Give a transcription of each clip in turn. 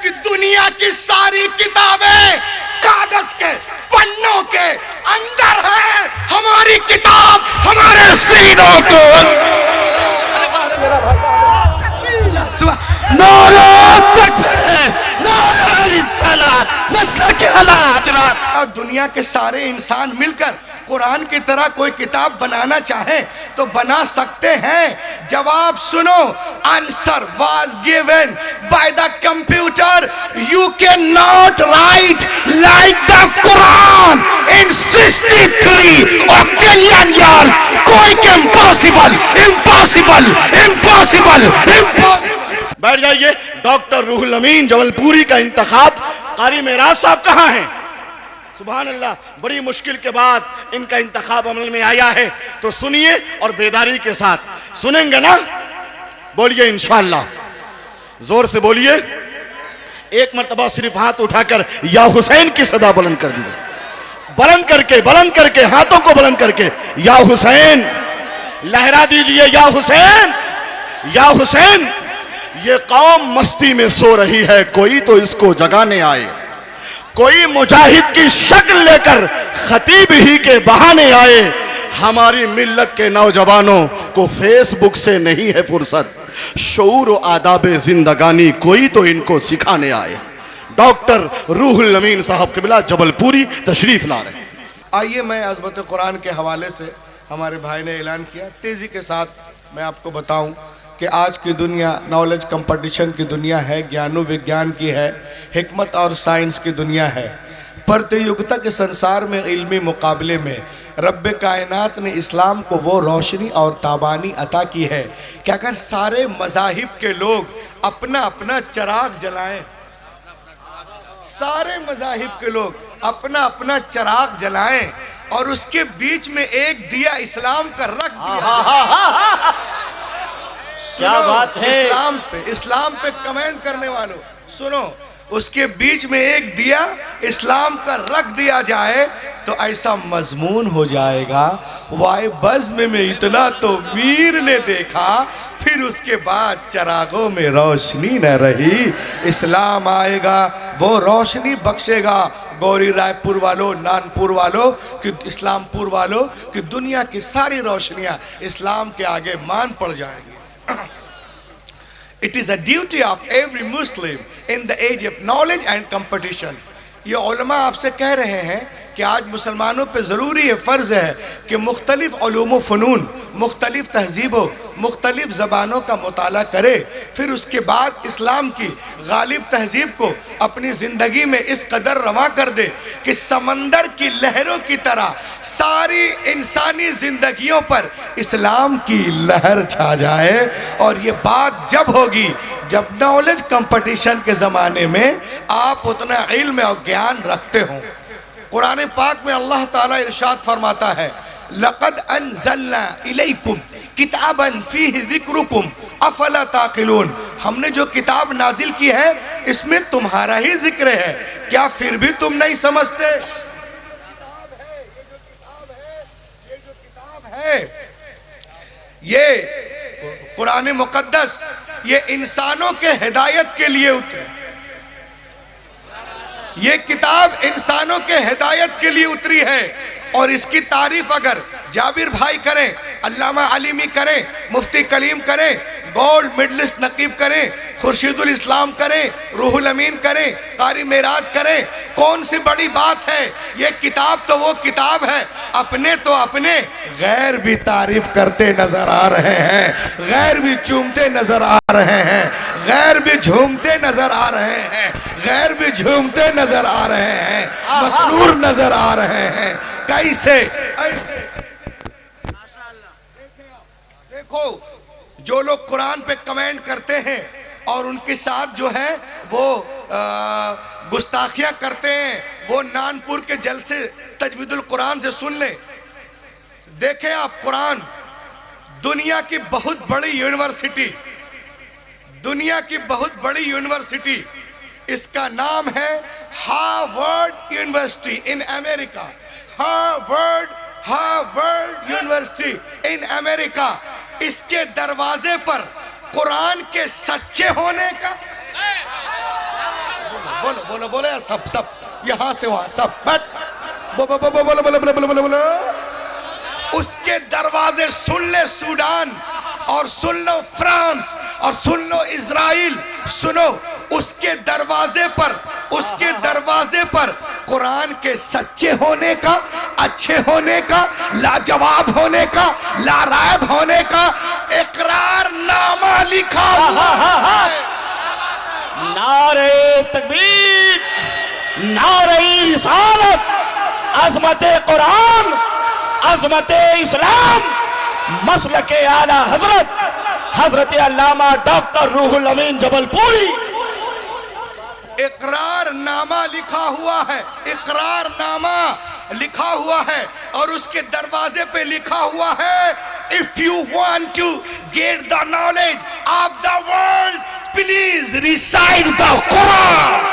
कि दुनिया की सारी किताबें कागज के पन्नों के अंदर है, हमारी किताब हमारे सीनों को। दुनिया के सारे इंसान मिलकर कुरान की तरह कोई किताब बनाना चाहे तो बना सकते हैं। जवाब सुनो, answer was given by the computer. You can not write like the Quran in 63 octillion years. कोई इम्पॉसिबल इम्पॉसिबल इम्पॉसिबल इम्पॉसिबल। बैठ जाइए। डॉक्टर रूहुल अमीन जबलपुरी का इंतखाब कारी मेराज साहब कहाँ हैं? सुभान अल्लाह, बड़ी मुश्किल के बाद इनका इंतखाब अमल में आया है, तो सुनिए और बेदारी के साथ सुनेंगे ना? बोलिए इंशाअल्लाह, जोर से बोलिए। एक मर्तबा सिर्फ हाथ उठाकर या हुसैन की सदा बुलंद कर दी, बुलंद करके हाथों को बुलंद करके या हुसैन लहरा दीजिए। या हुसैन, या हुसैन। ये कौम मस्ती में सो रही है, कोई तो इसको जगाने आए। कोई मुजाहिद की शक्ल लेकर खतीब ही के बहाने आए। हमारी मिल्लत के नौजवानों को फेसबुक से नहीं है फुर्सत, शऊर और आदाब जिंदगानी कोई तो इनको सिखाने आए। डॉक्टर रूहुल अमीन साहब क़िबला जबलपुरी तशरीफ ला रहे। आइए, मैं अज़मत कुरान के हवाले से हमारे भाई ने ऐलान किया, तेज़ी के साथ मैं आपको बताऊं कि आज की दुनिया नॉलेज कंपटीशन की दुनिया है, ज्ञानो विज्ञान की है, हिकमत और साइंस की दुनिया है। प्रतियोगिता के संसार में इल्मी मुकाबले में रब्बे कायनात ने इस्लाम को वो रोशनी और ताबानी अता की है कि अगर सारे मज़ाहिब के लोग अपना अपना चिराग जलाएं, सारे मज़ाहिब के लोग अपना अपना चिराग जलाएं और उसके बीच में एक दिया इस्लाम का रख दिया। क्या बात है? इस्लाम पे कमेंट करने वालों सुनो, उसके बीच में एक दिया इस्लाम का रख दिया जाए तो ऐसा मजमून हो जाएगा, वाय बज़्म में इतना तो मीर ने देखा, फिर उसके बाद चरागों में रोशनी न रही। इस्लाम आएगा, वो रोशनी बख्शेगा गौरी रायपुर वालों, नानपुर वालों, कि इस्लामपुर वालों, कि दुनिया की सारी रोशनियां इस्लाम के आगे मान पड़ जाएंगी। It is a duty of every Muslim in the age of knowledge and competition. ये उलमा आपसे कह रहे हैं कि आज मुसलमानों पे ज़रूरी है, फ़र्ज़ है कि मुख्तलिफ़ उलूम व फ़नून, मुख्तलिफ़ तहज़ीबों, मुख्तलिफ़ ज़बानों का मुताला करे, फिर उसके बाद इस्लाम की गालिब तहज़ीब को अपनी ज़िंदगी में इस कदर रवा कर दे कि समंदर की लहरों की तरह सारी इंसानी ज़िंदगियों पर इस्लाम की लहर छा जाए। और ये बात जब होगी जब नॉलेज कंपटीशन के ज़माने में आप उतना इल्म और ज्ञान रखते हो। कुरान पाक में अल्लाह ताला इरशाद फरमाता है, लक़द अनज़लना इलैकुम किताबन फ़ीहि ज़िक्रुकुम अफ़ला ताक़िलून। हमने जो किताब नाजिल की है इसमें तुम्हारा ही जिक्र है, क्या फिर भी तुम नहीं समझते? ये कुरान मुक़द्दस ये इंसानों के हिदायत के लिए उतरी, ये किताब इंसानों के हिदायत के लिए उतरी है। और इसकी तारीफ अगर जाबिर भाई करें, अल्लामा अलीमी करें, मुफ्ती कलीम करें, गोल्ड मेडलिस्ट नकीब करें, खुर्शीदुल इस्लाम करें, रूहुल अमीन करें, कारी मेराज करें, कौन सी बड़ी बात है? ये किताब तो वो किताब है, अपने तो अपने गैर भी तारीफ करते नजर आ रहे हैं, गैर भी चूमते नजर आ रहे हैं, गैर भी झूमते नजर आ रहे हैं, गैर भी झूमते नजर आ रहे हैं, मसरूर नजर आ रहे हैं। कैसे? देखो, जो लोग कुरान पे कमेंट करते हैं और उनके साथ जो है वो गुस्ताखियां करते हैं, वो नानपुर के जलसे तजवीदुल कुरान से सुन लें। देखें आप, कुरान दुनिया की बहुत बड़ी यूनिवर्सिटी, दुनिया की बहुत बड़ी यूनिवर्सिटी, इसका नाम है Harvard university in America. Harvard university in America, इसके दरवाजे पर कुरान के सच्चे होने का बोलो बोलो बोलो यार, सब सब यहां से वहां सब बट बोलो बोलो बोलो बोलो बोलो बोलो बोलो। उसके दरवाजे सुन ले सूडान, और सुन लो फ्रांस, और सुन लो इजराइल। सुनो, उसके दरवाजे पर कुरान के सच्चे होने का, अच्छे होने का, लाजवाब होने का, लारायब होने का इकरारनामा लिखा हुआ है। नारे तकबीर, नारे रिसालत, अजमत कुरान, अजमत इस्लाम, मसलके आला हजरत हजरत अल्लामा डॉक्टर रूहुल अमीन जबलपुरी। इकरारनामा लिखा हुआ है, इकरारनामा लिखा हुआ है, और उसके दरवाजे पे लिखा हुआ है, if you want to get the knowledge of the world please recite the Quran.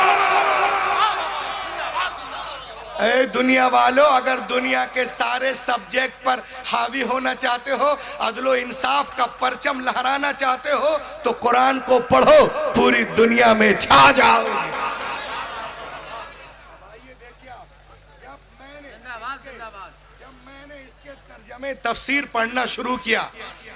ए दुनिया वालों, अगर दुनिया के सारे सब्जेक्ट पर हावी होना चाहते हो, अदलो इंसाफ का परचम लहराना चाहते हो, तो कुरान को पढ़ो, पूरी दुनिया में छा जाओगे। जब मैंने इसके तर्जमे तफसीर पढ़ना शुरू किया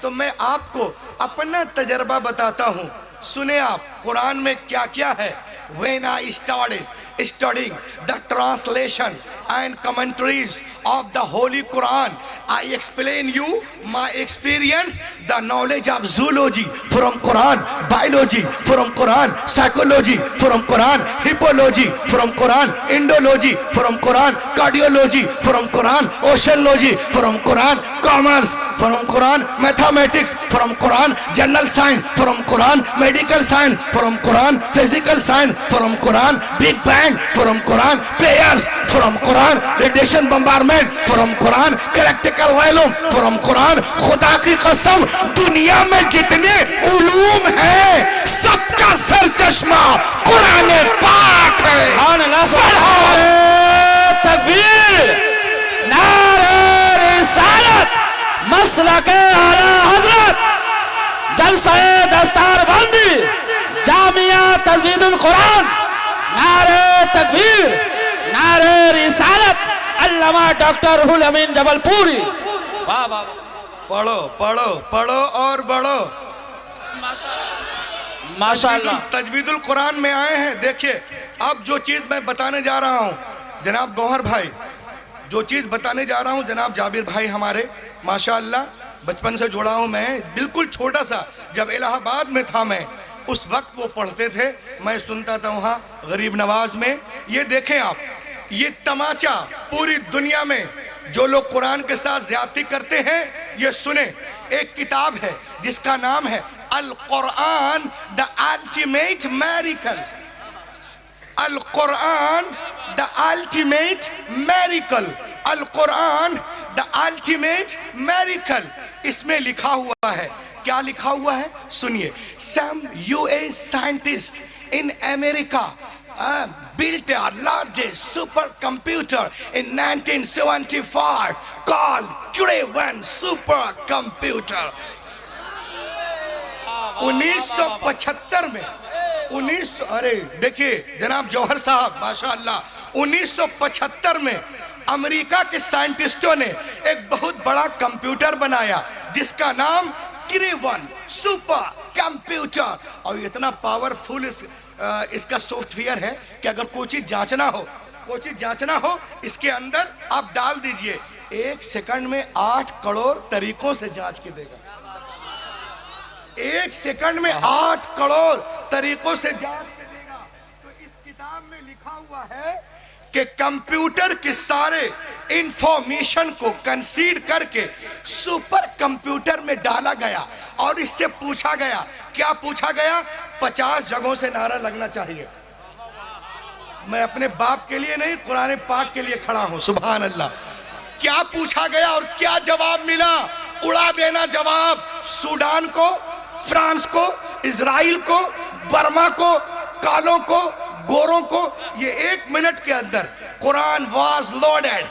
तो मैं आपको अपना तजर्बा बताता हूं। सुने आप, कुरान में क्या क्या है। When I started studying the translation and commentaries of the Holy Quran, I explain you my experience, the knowledge of zoology from Quran, biology from Quran, psychology from Quran, hippology from Quran, Indology from Quran, cardiology from Quran, oceanology from Quran, commerce from Quran, mathematics from Quran, general science from Quran, medical science from Quran, physical science from Quran, Big Bang from Quran, prayers from Quran, radiation bombardment from Quran, practical realm from Quran। खुदा की कसम, दुनिया में जितने उलूम हैं सबका सरचश्मा कुरान पाक है। तकबीर, नारे रिसालत, मसलके आला हजरत, जलसाए दस्तारबंदी, जामिया तजवीदुल कुरान, नारे तकबीर, नारे रिसालत, अल्लामा डॉक्टर रूहुल अमीन जबलपुरी। वाह वाह, पढ़ो पढ़ो पढ़ो और बढ़ो। माशाअल्लाह। तजवीदुल कुरान में आए हैं। देखिए, अब जो चीज मैं बताने जा रहा हूं जनाब गौहर भाई, जो चीज बताने जा रहा हूं जनाब जाबिर भाई हमारे, माशाअल्लाह बचपन से जुड़ा हूं मैं। बिल्कुल छोटा सा जब इलाहाबाद में था मैं, उस वक्त वो पढ़ते थे, मैं सुनता था वहाँ गरीब नवाज में। ये देखें आप, ये तमाचा पूरी दुनिया में जो लोग कुरान के साथ ज्यादती करते हैं, ये सुने। एक किताब है जिसका नाम है al Quran the ultimate miracle. Al Quran the ultimate miracle, al Quran the ultimate miracle. इसमें लिखा हुआ है, क्या लिखा हुआ है सुनिए। Some US scientist in America built a largest supercomputer in 1975 called Cray-1 supercomputer। 1975 में अरे देखिए जनाब जौहर साहब माशाअल्लाह, 1975 में अमेरिका के साइंटिस्टों ने एक बहुत बड़ा कंप्यूटर बनाया जिसका नाम क्रे-1 सुपर कंप्यूटर। और इतना पावरफुल इसका सॉफ्टवेयर है कि अगर कोई चीज जांचना हो, इसके अंदर आप डाल दीजिए, 1 सेकंड में 8 करोड़ तरीकों से जांच के देगा। 1 सेकंड में 8 करोड़ तरीकों से जांच के देगा। तो इस किताब में लिखा हुआ है कि कंप्यूटर के सारे इंफॉर्मेशन को कंसीड करके सुपर कंप्यूटर में डाला गया और इससे पूछा गया, क्या पूछा गया? 50 जगहों से नारा लगना चाहिए। मैं अपने बाप के लिए नहीं, कुरान पाक के लिए खड़ा हूं। सुभान अल्लाह। क्या पूछा गया और क्या जवाब मिला? उड़ा देना जवाब। सूडान को, फ्रांस को, इजराइल को, बर्मा को, कालों को, गोरों को, ये 1 मिनट के अंदर Quran was loaded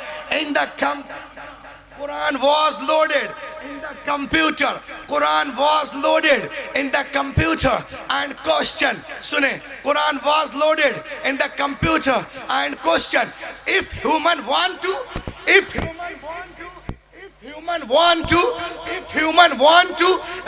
in the computer. Quran was loaded in the computer and question. सुने, Quran was loaded in the computer and question. If human want to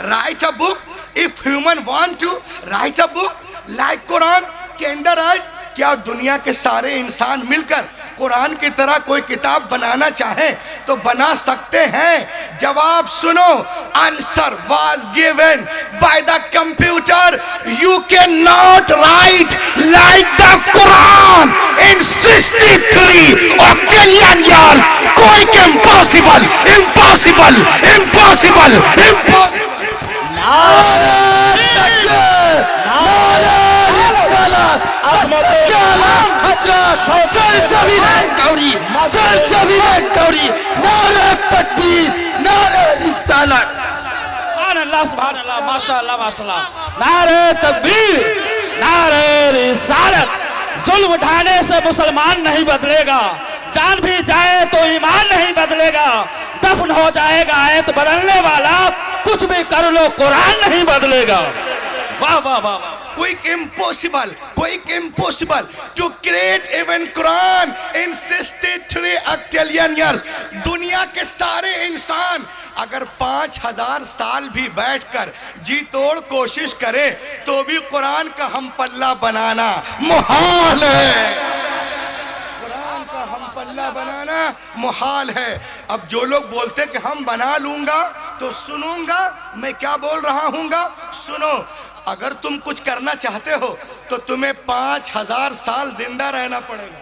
write a book, if human want to write a book like Quran के अंदर आज क्या दुनिया के सारे इंसान मिलकर कुरान की तरह कोई किताब बनाना चाहे तो बना सकते हैं? जवाब सुनो, answer was given by the computer. You can not write like the Quran in 63 octillion years. कोई इम्पॉसिबल इम्पॉसिबल इम्पॉसिबल इम्पॉसिबल. सुभान अल्लाह, माशाअल्लाह माशाअल्लाह. नारे तकबीर, नारे रिसालत. जुल्म उठाने से मुसलमान नहीं बदलेगा, जान भी जाए तो ईमान नहीं बदलेगा. दफन हो जाएगा आयत बदलने वाला, कुछ भी कर लो कुरान नहीं बदलेगा. वाह वाह वाह वाह. Quick impossible to create even Quran in 63 octillion years. दुनिया के सारे इंसान अगर 5000 साल भी बैठकर जी तोड़ कोशिश करें तो भी कुरान का हम पल्ला बनाना मुहाल है. कुरान का हम पल्ला बनाना मुहाल है. अब जो लोग बोलते हैं कि हम बना लूंगा तो सुनूंगा, मैं क्या बोल रहा हूंगा, सुनो. अगर तुम कुछ करना चाहते हो तो तुम्हें 5000 साल जिंदा रहना पड़ेगा.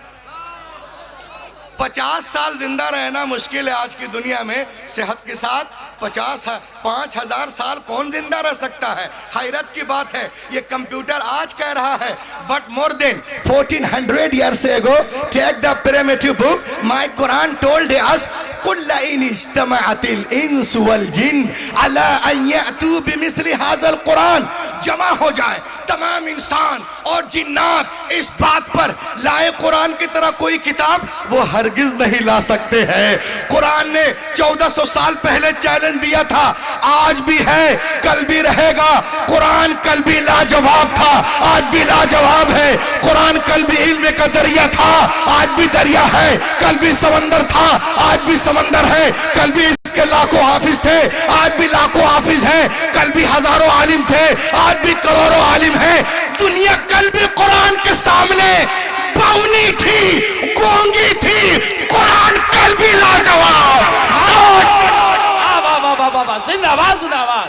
50 साल जिंदा रहना मुश्किल है आज की दुनिया में सेहत के साथ. 5000 साल कौन जिंदा रह सकता है? हैरत की बात है. ये कंप्यूटर आज कह रहा है, but more than 1400 years ago, take the primitive book, my Quran told us, कुल्ला इन इज्तमाअतिल इंस वल जिन अला अन यअतू बिमिस्ली हाज़ल कुरान. जमा हो जाए तमाम इंसान और जिन्नात इस बात पर लाए कुरान की तरह कोई किताब, वो हरगिज नहीं ला सकते हैं. कुरान ने 1400 साल पहले चैलेंज दिया था, आज भी है, कल भी रहेगा. कुरान कल भी लाजवाब था, आज भी लाजवाब है. कुरान कल भी इल्म का दरिया था, आज भी दरिया है. कल भी समंदर था, आज भी समंदर है. कल भी इसके लाखों हाफिज थे, आज भी लाखों हाफिज हैं. कल भी हजारों आलिम थे, आज भी करोड़ों आलिम हैं. दुनिया कल भी कुरान के सामने बौनी थी, गूंगी थी. कुरान कल भी लाजवाब. जिंदाबाद जिंदाबाद,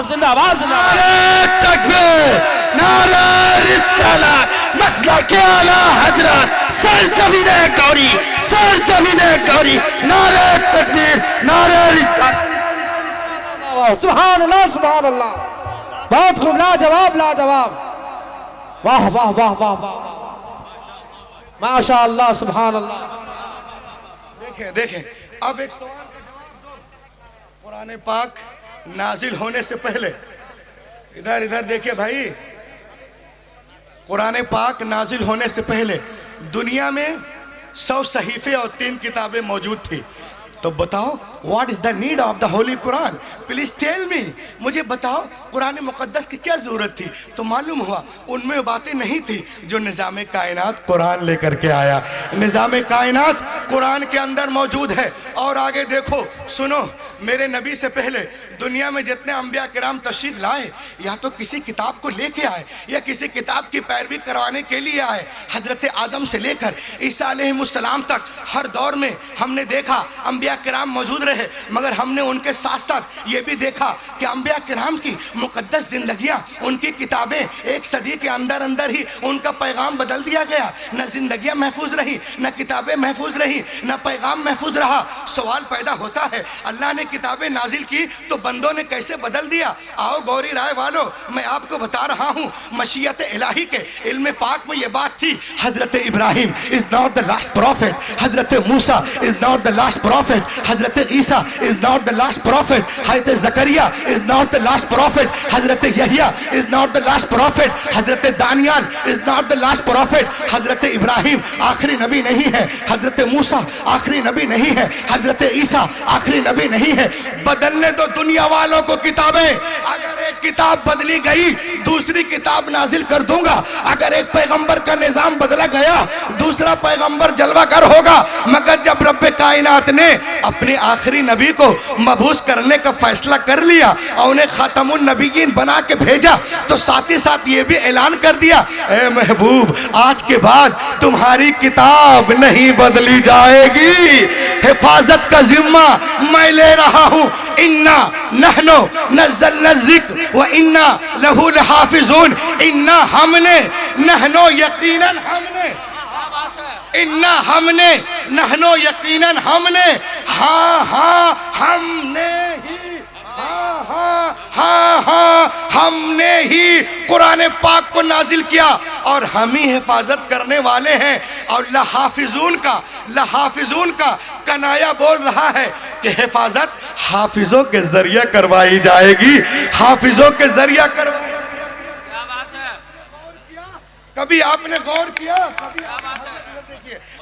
जिंदाबाद जिंदाबाद. नारे तकबीर, नारे रिसालत, मसलक आला हजरत, सरजमीने गौरी, सरजमीने गौरी. नारे तकबीर, नारे रिसालत. सुभान अल्लाह, सुभान अल्लाह. बहुत खूब, लाजवाब लाजवाब. वाह वाह वाह वाह वाह, माशा अल्लाह, सुभान अल्लाह. देखें देखें, अब एक सवाल का जवाब दो. कुरान पाक नाजिल होने से पहले, इधर इधर देखिए भाई, कुरान पाक नाजिल होने से पहले दुनिया में 100 सहीफे और 3 किताबें मौजूद थी. तो बताओ, what is the need of the holy Quran? Please tell me. मुझे बताओ कुरान मुकद्दस की क्या जरूरत थी? तो मालूम हुआ उनमें बातें नहीं थी जो निज़ाम कायनात कुरान लेकर के आया. निज़ाम कायनात कुरान के अंदर मौजूद है. और आगे देखो, सुनो, मेरे नबी से पहले दुनिया में जितने अंबिया किराम तशरीफ लाए, या तो किसी किताब को लेके आए या किसी किताब की पैरवी करवाने के लिए आए. हजरत आदम से लेकर ईसा अलैहिस्सलाम तक हर दौर में हमने देखा अंबिया किराम मौजूद रहे, मगर हमने उनके साथ साथ ये भी देखा कि अंबिया किराम की मुकद्दस जिंदगियां, उनकी किताबें एक सदी के अंदर अंदर ही उनका पैगाम बदल दिया गया. न जिंदगियां महफूज रही, न किताबें महफूज रही, न पैगाम महफूज रहा. सवाल पैदा होता है, अल्लाह ने किताबें नाजिल की तो बंदों ने कैसे बदल दिया? आओ गौरी राय वालों, मैं आपको बता रहा हूँ. मशीयत इलाही के इल्म पाक में ये बात थी, हजरत इब्राहिम is not the last prophet, हजरत मूसा is not the last prophet, हजरत ईसा is not the last prophet, हजरत जकरिया is not the last prophet, हजरत यहिया is not the last prophet, हजरत दानियाल is not the last prophet. हजरत इब्राहिम आखिरी नबी नहीं है, हजरत मूसा आखिरी नबी नहीं है, हजरत ईसा आखिरी नबी नहीं है, बदलने दो दुनिया वालों को किताबें। अगर एक किताब बदली गई दूसरी किताब नाजिल कर दूंगा। अगर एक पैगंबर का निजाम बदला गया दूसरा पैगंबर जलवागर होगा। मगर जब रब्बे कायनात ने अपने आखिरी नबी को मबूस करने का फैसला कर लिया और उन्हें खातमुन नबीयीन बना के भेजा तो साथ ही साथ ये भी ऐलान कर दिया, ए महबूब आज के बाद तुम्हारी किताब नहीं बदली जाएगी, हिफाजत का जिम्मा मैं ले रहा हूं। इन्ना नहनो नज़्ज़लना ज़िक्र व इन्ना लहू लहाफ़िज़ून। इन्ना हमने, नहनो यकीनन हमने, इन्ना हमने, नहनो यकीनन हमने, हाँ हाँ हमने ही, हाँ हाँ हाँ हाँ हमने ही कुरान पाक को नाजिल किया और हम ही हिफाजत करने वाले हैं। और लहाफिजून का कनाया बोल रहा है कि हिफाजत हाफिजों के जरिए करवाई जाएगी, हाफिजों के जरिए करवाई। कभी आपने गौर किया,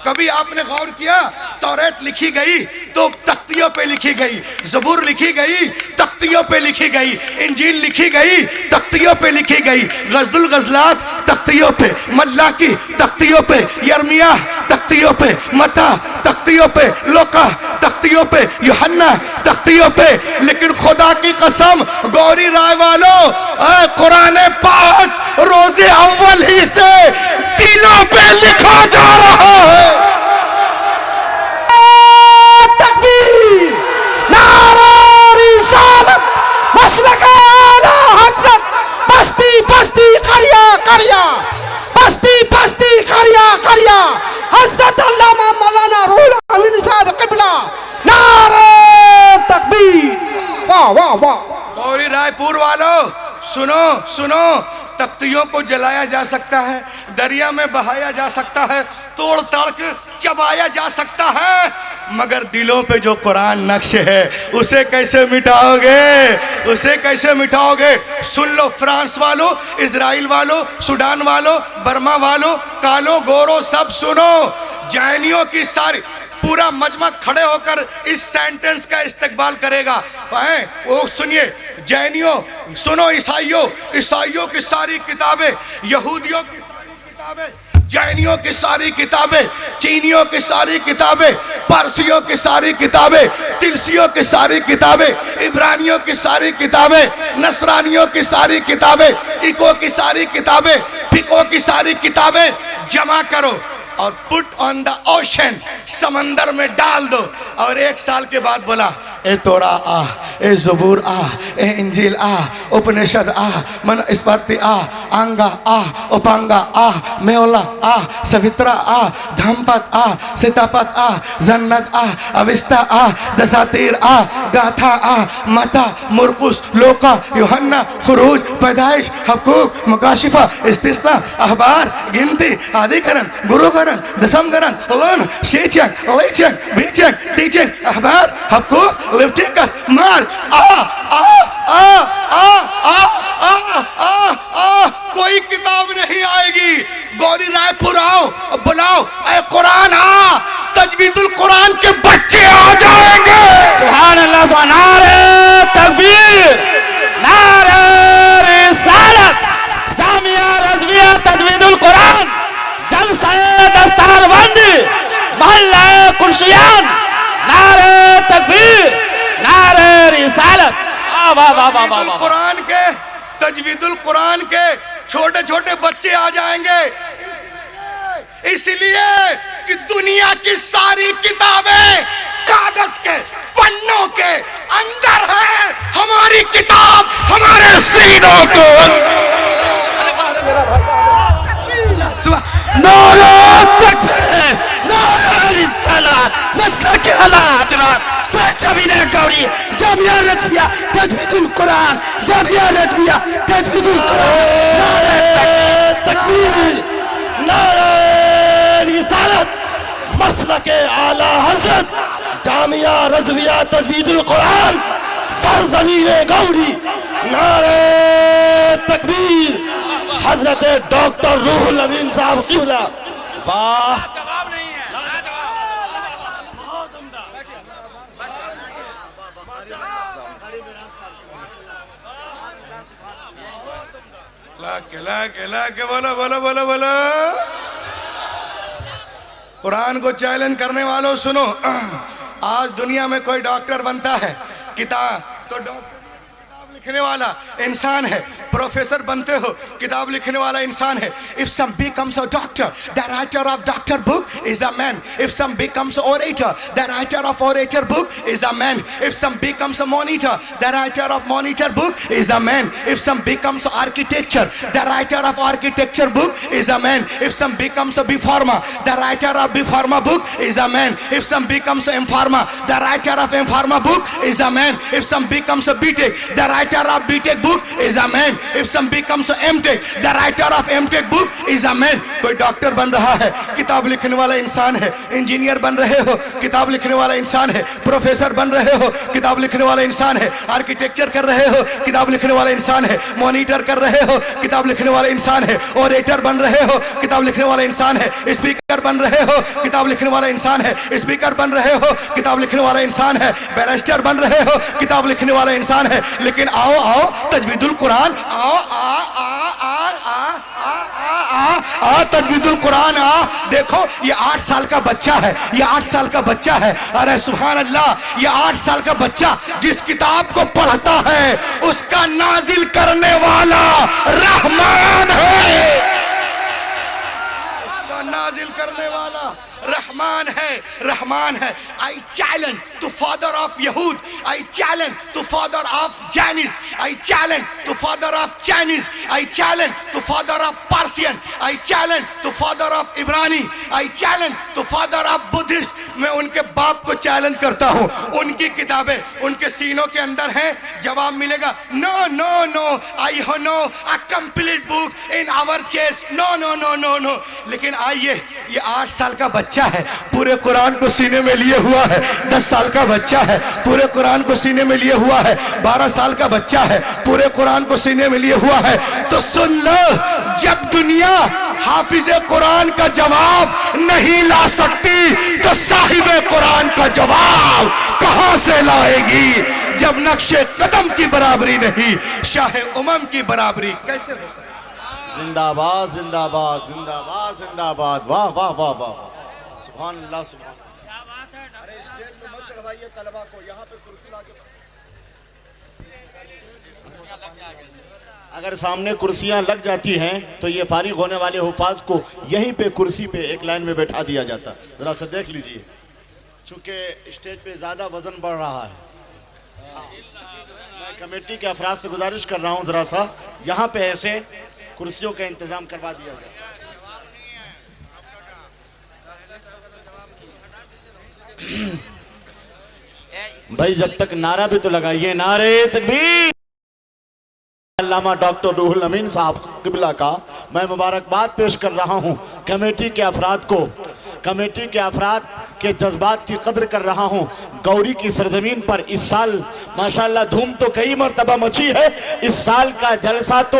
कभी आपने गौर किया तौरात लिखी गई तो तख्तियों पे लिखी गई, ज़बूर लिखी गई तख्तियों पे लिखी गई, इंजील लिखी गई तख्तियों पे लिखी गई, गज़लुल गज़लात तख्तियों पे, मल्लाकी तख्तियों पे, यर्मिया तख्तियों पे, मता तख्तियों पे, लोका तख्तियों पे, यूहन्ना तख्तियों पे। लेकिन खुदा की कसम गौरी राय वालों, कुरान पाक रोज़े अव्वल ही से दिलों पे लिखा जा रहा है। तकबीर, नारा रिसालत, मसलक आला हज़रत, बस्ती बस्ती करिया करिया, बस्ती बस्ती करिया करिया, हज़रत अल्लामा मौलाना रूहुल अमीन साहब क़िबला, नारा तकबीर। वाह वाह वाह। गौरी रायपुर वालों सुनो सुनो, तख्तियों को जलाया जा सकता है, दरिया में बहाया जा सकता है, तोड़ ताड़ के चबाया जा सकता है, मगर दिलों पे जो कुरान नक्श है उसे कैसे मिटाओगे, उसे कैसे मिटाओगे। सुन लो फ्रांस वालों, इजराइल वालों, सूडान वालों, बर्मा वालों, कालो गोरो सब सुनो, जैनियों की सारी पूरा मजमा खड़े होकर इस सेंटेंस का इस्तेकबाल करेगा। वो सुनिए, जैनियों सुनो, ईसाइयों की सारी किताबें, यहूदियों की सारी किताबें, जैनियों की सारी किताबें, चीनियों की सारी किताबें, पारसियों की सारी किताबें, तिलसियों की सारी किताबें, इब्रानियों की सारी किताबें, नसरानियों की सारी किताबें, इको की सारी किताबें, फिको की सारी किताबें जमा करो और पुट ऑन द ओशन, समंदर में डाल दो। और 1 साल के बाद बोला, ए तोरा आ, ए ज़बूर आ, ए इंजील आ, उपनिषद आ, मन स्मृति आ, आंगा आ, उपांगा आ, मेओला आ, सवित्रा आ, धम्पत आ, सीतापत आ, जन्नत आ, अविस्ता आ, दसातीर आ, गाथा आ, मता, मुरकुस, लोका, यूहन्ना, खुरूज, पैदाइश, हकूक, मुकाशिफा, इस्तिस्ना, अहबार, गिनती, आदिकरण, गुरुकरण, दशमकरण, लन, शेचक, लेचक, बीचक, टीचक, अहबार, हकूक, लिफ्टिकस, मार, आ आ आ आ आ आ आ आ कोई किताब नहीं आएगी। गौरी रायपुर आओ, बुलाओ, ए कुरान आ, तजवीदुल कुरान के बच्चे आ जाएंगे। सुभान अल्लाह, सुभान, नारे तकबीर, नारे रिसालत, जामिया रज़विया तजवीदुल कुरान, जलसाए दस्तारबंदी, मोहल्ला कुर्सियान, नारे तकबीर, नारे रिसालत। वाह वाह वाह वाह। कुरान के, तजवीदुल कुरान के छोटे छोटे बच्चे आ जाएंगे, इसलिए कि दुनिया की सारी किताबें कागज के पन्नों के अंदर है, हमारी किताब हमारे सीनों को। नारा तकबीर, नारा रिसालत, मसलक आला हज़रत, सरज़मीन गौरी, जामिया रज़विया तजवीदुल कुरान, जामिया रज़विया तजवीदुल कुरान, नारा तकबीर, नारा रिसालत, मसलक आला हज़रत, जामिया रज़विया तजवीदुल कुरान, सरज़मीन गौरी, नारे तकबीर, हजरत डॉक्टर रूहुल अमीन साहब क़िबला। वाह, जवाब नहीं है, ला के बोलो बोलो बोलो बोलो। कुरान को चैलेंज करने वालों सुनो, आज दुनिया में कोई डॉक्टर बनता है किताब तो डॉक्टर लिखने वाला इंसान है, प्रोफेसर बनते हो किताब लिखने वाला इंसान है। If some becomes a doctor, the writer of doctor book is a man. If some becomes an orator, the writer of orator book is a man. If some becomes a monitor, the writer of monitor book is a man. If some becomes architecture, the writer of architecture book is a man. If some becomes a B-Pharma, the writer of B-Pharma book is a man. If some becomes a M-Pharma, the writer of M-Pharma book is a man. If some becomes a B-Tech, the writer of B-Tech book is a man. If some becomes a M-Tech, the writer of M-Tech book is a man. कोई doctor बन रहा है, किताब लिखने वाला इंसान है। Engineer बन रहे हो, किताब लिखने वाला इंसान है। प्रोफेसर बन रहे हो, किताब लिखने वाला इंसान है। आर्किटेक्चर कर रहे हो, किताब लिखने वाला इंसान है। मॉनिटर कर रहे हो, किताब लिखने वाला इंसान है। ओरेटर बन रहे हो, किताब लिखने वाला इंसान है। स्पीकर बन रहे हो, किताब लिखने वाला इंसान है। स्पीकर बन रहे हो, किताब लिखने वाला इंसान है। बैरिस्टर बन रहे हो, किताब लिखने वाला इंसान है। लेकिन आओ आओ तजवीदुल कुरान, आओ आ आ आ आ आ आ आ तजवीदुल कुरान आ। देखो ये 8 साल का बच्चा है, ये 8 साल का बच्चा है। अरे सुभान अल्लाह, ये 8 साल का बच्चा जिस किताब को पढ़ता है उसका नाजिल करने वाला रहमान है, उसका नाजिल करने वाला रहमान है, रहमान है। I challenge to father of यहूद, I challenge to father of जैनिस, I challenge to father of Chinese, I challenge to father of Persian, I challenge to father of इब्रानी, I challenge to father of Buddhist. मैं उनके बाप को challenge करता हूं, उनकी किताबें उनके सीनों के अंदर हैं, जवाब मिलेगा नो नो नो, आई हो know a complete book in our chest, no no no no no. लेकिन आइए, ये 8 साल का बच्चा है, पूरे कुरान को सीने में लिए हुआ है। 10 साल का बच्चा है, पूरे कुरान को सीने में लिए हुआ है। 12 साल का बच्चा है, पूरे कुरान को सीने में लिए हुआ है। तो सुन लो, जब दुनिया हाफिज़े कुरान का जवाब नहीं ला सकती तो साहिबे कुरान का जवाब कहां से लाएगी? जब नक्शे कदम की बराबरी नहीं, शाहे उमम की बराबरी कैसे हो सकती? जिंदाबाद जिंदाबाद जिंदाबाद जिंदाबाद, वाह वाह वाह वाह, सुभान अल्लाह सुभान। अरे स्टेज पे मत चढ़वाइए तलबा को, यहाँ पे कुर्सी लाके। अगर सामने कुर्सियां लग जाती हैं तो ये फारिग होने वाले हुफाज को यहीं पे कुर्सी पे एक लाइन में बैठा दिया जाता। जरा सा देख लीजिए, चूंकि स्टेज पे ज़्यादा वजन बढ़ रहा है। मैं कमेटी के अफराद से गुजारिश कर रहा हूँ, ज़रा सा यहाँ पे ऐसे कुर्सियों का इंतज़ाम करवा दिया जाए। भाई जब तक नारा भी तो लगाइए, नारे तकबीर। अल्लामा डॉक्टर रूहुल अमीन साहब किबला का मैं मुबारकबाद पेश कर रहा हूं। कमेटी के अफराद को, कमेटी के अफराद के जज्बात की कदर कर रहा हूं। गौरी की सरजमीन पर इस साल माशाल्लाह धूम तो कई मरतबा मची है, इस साल का जलसा तो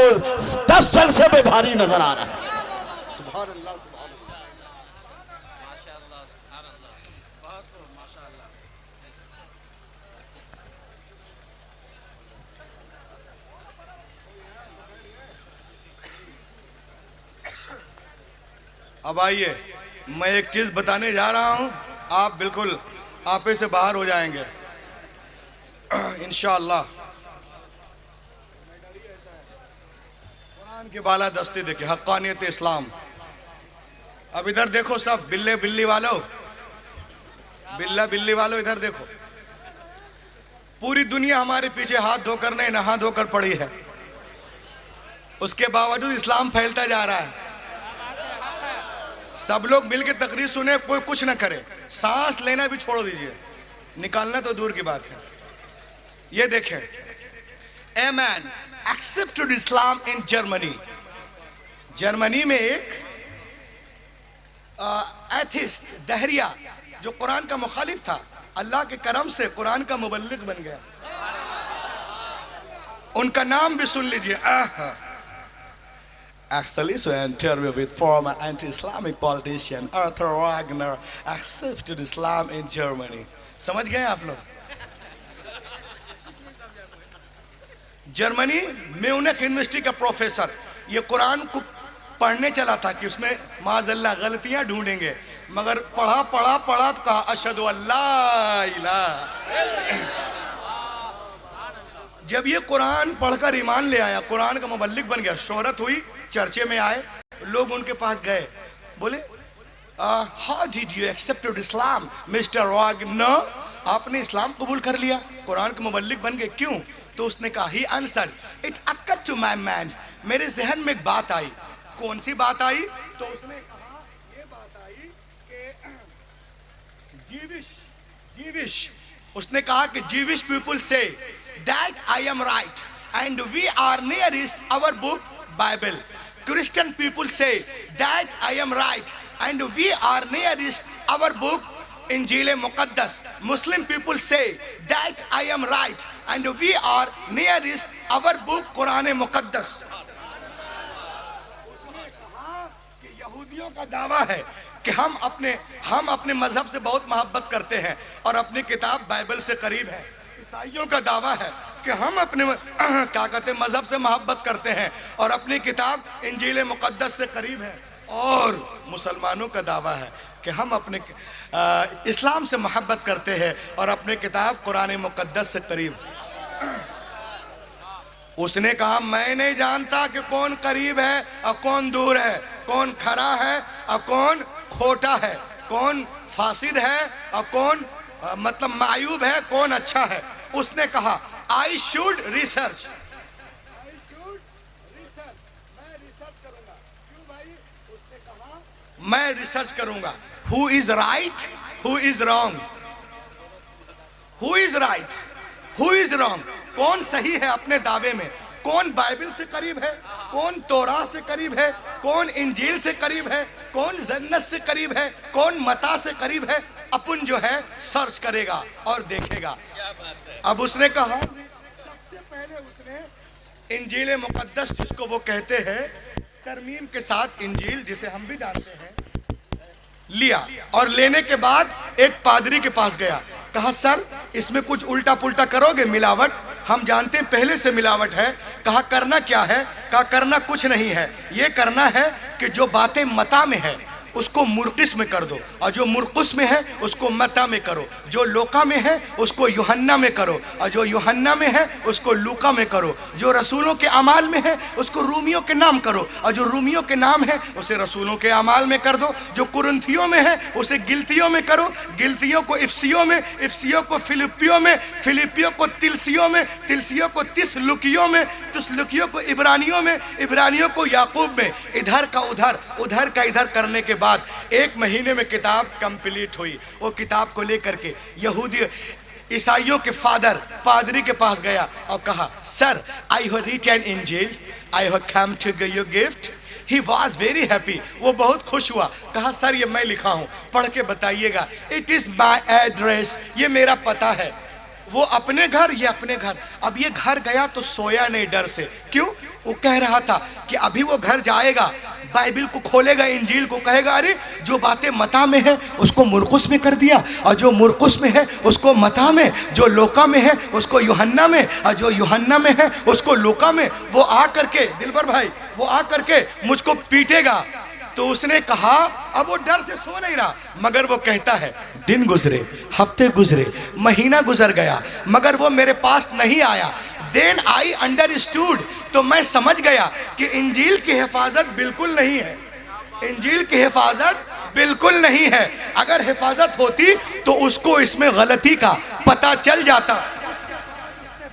10 जलसे पे भारी नजर आ रहा है। सुभान अल्लाह सुभान अल्लाह, माशाल्लाह सुभान अल्लाह, बहुत माशाल्लाह। अब आइए, मैं एक चीज बताने जा रहा हूं, आप बिल्कुल आपे से बाहर हो जाएंगे इंशाअल्लाह। कुरान की बाला दस्ती देखिए, हक्कानियत इस्लाम। अब इधर देखो सब बिल्ले बिल्ली वालों, बिल्ला बिल्ली वालों इधर देखो। पूरी दुनिया हमारे पीछे हाथ धोकर नहीं, नहा धोकर पड़ी है, उसके बावजूद इस्लाम फैलता जा रहा है। सब लोग मिलकर तकरीर सुने, कोई कुछ ना करे, सांस लेना भी छोड़ दीजिए, निकालना तो दूर की बात है। ये देखें, a man accepted Islam in Germany. Germany में एक एथिस्ट दहरिया जो कुरान का मुखालिफ था, अल्लाह के करम से कुरान का मुबल्लिग बन गया। उनका नाम भी सुन लीजिए। Actually, so an interview with former anti-Islamic politician Arthur Wagner accepted Islam in Germany. समझ गए आप लोग? जर्मनी म्यूनिख यूनिवर्सिटी का प्रोफेसर ये कुरान को पढ़ने चला था कि उसमें माज़अल्लाह गलतियां ढूंढेंगे, मगर पढ़ा पढ़ा पढ़ा तो कहा अशहदु अल्ला इलाहा। जब ये कुरान पढ़कर ईमान ले आया, कुरान का मुबल्लिग बन गया, शोहरत हुई, चर्चे में आए, लोग उनके पास गए, बोले how did you accepted Islam mister Wagner, आपने इस्लाम कबूल कर लिया, कुरान के मुबल्लिग बन गए, क्यों? तो उसने कहा he answer it occur to my mind, मेरे जहन में एक बात आई। कौन सी बात आई? तो उसने कहा ये बात आई कि जीविश उसने कहा कि Jewish people say that I am right and we are nearest our book Bible, Christian people say that I am right and we are nearest our book इंजील मुकद्दस, Muslim people say that I am right and we are nearest our book Quran मुकद्दस। यहूदियों का दावा है कि हम अपने मजहब से बहुत मोहब्बत करते हैं और अपनी किताब बाइबल से करीब है। ईसाइयों का दावा है कि हम अपने क्या कहते हैं मजहब से मोहब्बत करते हैं और अपनी किताब इंजील मुकद्दस से करीब है। और मुसलमानों का दावा है कि हम अपने इस्लाम से मोहब्बत करते हैं और अपने किताब कुरान मुकद्दस से करीब। उसने कहा मैं नहीं जानता कि कौन करीब है और कौन दूर है, कौन खरा है और कौन खोटा है, कौन फासिद है और कौन मतलब मायूब है, कौन अच्छा है। उसने कहा आई शुड रिसर्च, मैं रिसर्च करूंगा who is right who is wrong, who is right who is wrong, कौन सही है अपने दावे में, कौन बाइबल से करीब है, कौन तौरात से करीब है, कौन इंजील से करीब है, कौन जन्नत से करीब है, कौन मता से करीब है, अपन जो है सर्च करेगा और देखेगा। अब उसने कहा सबसे पहले उसने इंजील मुकद्दस जिसको वो कहते हैं तरमीम के साथ इंजील जिसे हम भी जानते हैं लिया, और लेने के बाद एक पादरी के पास गया, कहा सर इसमें कुछ उल्टा पुल्टा करोगे, मिलावट, हम जानते हैं पहले से मिलावट है। कहा करना क्या है? कहा करना कुछ नहीं है, ये करना है कि जो बातें मता में है उसको मुर्किस में कर दो और जो मुर्कुस में है उसको मता में करो, जो लोका में है उसको यूहन्ना में करो और जो यूहन्ना में है उसको लूका में करो, जो रसूलों के अमाल में है उसको रूमियों के नाम करो और जो रूमियों के नाम है उसे रसूलों के अमाल में कर दो, जो कुरंथियों में है उसे गिलतियों में करो, गिलतियों को इफ्सियों में, इफ्सियों को फिलिपियों में, फिलिपियों को तिलसियों में, तिलसियों को तिसलुकियों में, तिसलुकियों को इब्रानियों में, इब्रानियों को याकूब में, इधर का उधर उधर का इधर करने के बाद 1 महीने में किताब कंप्लीट हुई। वो किताब को लेकर के यहूदी ईसाइयों के फादर पादरी के पास गया और कहा सर आई हैव रिटन इंजील, I have come to give you gift. He was very happy, वो बहुत खुश हुआ, कहा सर ये मैं लिखा हूं, पढ़ के बताइएगा। इट इज माई एड्रेस, ये मेरा पता है। वो अपने घर, ये अपने घर। अब ये घर गया तो सोया नहीं डर से, क्यों? वो कह रहा था कि अभी वो घर जाएगा, बाइबल को खोलेगा, इंजील को कहेगा अरे जो बातें मता में है उसको मुर्कुस में कर दिया और जो मुर्कुस में है उसको मता में, जो लोका में है उसको यूहन्ना में और जो यूहन्ना में है उसको लोका में। वो आ करके दिलबर भाई, वो आ करके मुझको पीटेगा। तो उसने कहा, अब वो डर से सो नहीं रहा, मगर वो कहता है दिन गुजरे, हफ्ते गुजरे, महीना गुजर गया, मगर वो मेरे पास नहीं आया। देन आई अंडरस्टूड, तो मैं समझ गया कि इंजील की हिफाजत बिल्कुल नहीं है, इंजील की हिफाजत बिल्कुल नहीं है। अगर हिफाजत होती तो उसको इसमें गलती का पता चल जाता।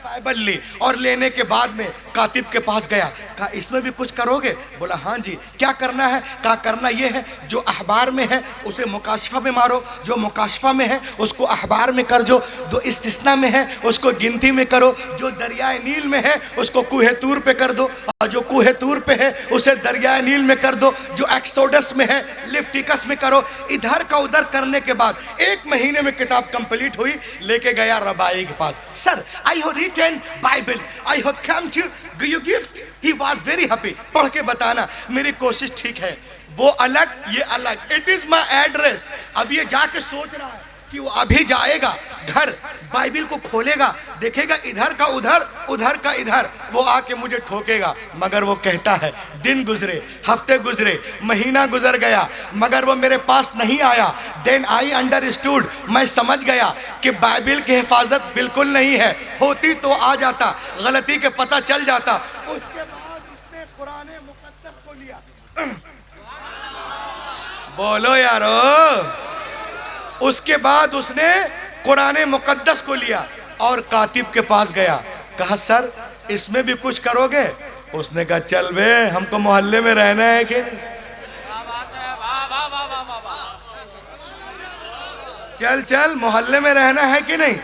बाइबल ली और लेने के बाद में कातिब के पास गया, कहा इसमें भी कुछ करोगे? बोला हाँ जी। क्या करना है? कहा करना ये है जो अखबार में है उसे मुकाशफा में मारो, जो मुकाशफा में है उसको अखबार में कर दो, जो इस्तिस्ना में है उसको गिनती में करो, जो दरियाए नील में है उसको कूहे तूर पे कर दो और जो कूहे तूर पे है उसे दरियाए नील में कर दो, जो एक्सोडस में है लिफ्टिकस में करो। इधर का उधर करने के बाद 1 महीने में किताब कंप्लीट हुई। लेके गया रबाई के पास, sir I have written Bible, I have come to give you gift. He was very happy, पढ़ के बताना मेरी कोशिश ठीक है। वो अलग, ये अलग, इट इज माई एड्रेस। अब ये जाके सोच रहा है कि वो अभी जाएगा घर, बाइबिल को खोलेगा, देखेगा इधर का उधर, उधर का इधर, वो आके मुझे ठोकेगा। मगर वो कहता है दिन गुजरे, हफ्ते गुजरे, महीना गुजर गया, मगर वो मेरे पास नहीं आया। देन आई अंडरस्टूड, मैं समझ गया कि बाइबिल की हिफाजत बिल्कुल नहीं है, होती तो आ जाता, गलती के पता चल जाता। उसके बाद उसने कुरान मुकद्दस को लिया। बोलो यारो। उसके बाद उसने कुरान मुकद्दस को लिया और कातिब के पास गया, कहा सर इसमें भी कुछ करोगे? उसने कहा चल बे, हमको मोहल्ले में रहना है कि नहीं, चल चल मोहल्ले में रहना है कि नहीं।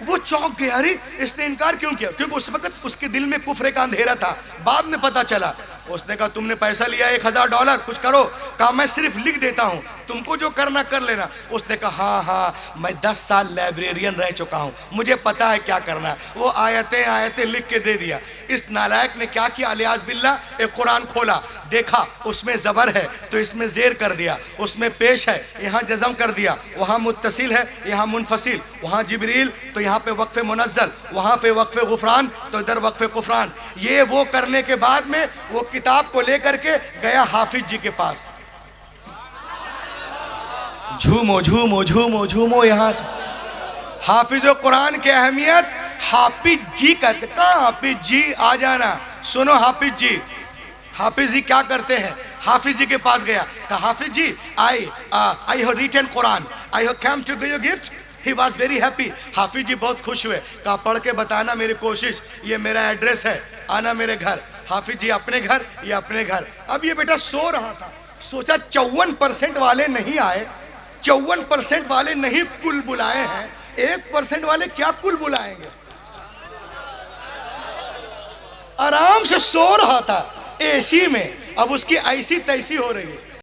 वो चौंक गया, अरे इसने इनकार क्यों किया? क्योंकि उस वक्त उसके दिल में कुफ्र का अंधेरा था। बाद में पता चला, उसने कहा तुमने पैसा लिया $1000, कुछ करो। कहा मैं सिर्फ लिख देता हूँ, तुमको जो करना कर लेना। उसने कहा हाँ हाँ मैं 10 साल लाइब्रेरियन रह चुका हूँ, मुझे पता है क्या करना है। वो आयतें आयतें लिख के दे दिया। इस नालायक ने क्या किया, अलियाज बिल्ला, एक कुरान खोला, देखा उसमें ज़बर है तो इसमें ज़ेर कर दिया, उसमें पेश है यहाँ जज़म कर दिया, वहाँ मुत्तसिल है यहाँ मुनफसिल, वहाँ जिब्रील तो यहाँ पे वक्फ़े मुनज़्ज़ल, वहाँ पे वक्फ़े गुफ़रान तो इधर वक्फ़े कुफ़रान। ये वो करने के बाद में वो किताब को लेकर के गया हाफिज जी के पास। झूमो झूमो झूमो झूमो यहाँ से। हाफिज कुरान की अहमियत हाफिज जी कहते। कहाँ हाफिज जी, आ जाना। सुनो हाफिज जी, हाफिज जी क्या करते हैं? हाफिज जी के पास गया, कहा हाफिज ji I have written Quran, I have come to give you gift. He was very happy. हाफिज जी बहुत खुश हुए, कहा पढ़ के बताना मेरी कोशिश, ये मेरा एड्रेस है, आना मेरे घर। हाफिज जी अपने घर, ये अपने घर। अब ये बेटा सो रहा था, सोचा 54% वाले नहीं आए, 54% वाले नहीं कुल बुलाए हैं, 1% वाले क्या कुल बुलाएंगे। आराम से सो रहा था एसी में, अब उसकी ऐसी तैसी हो रही है।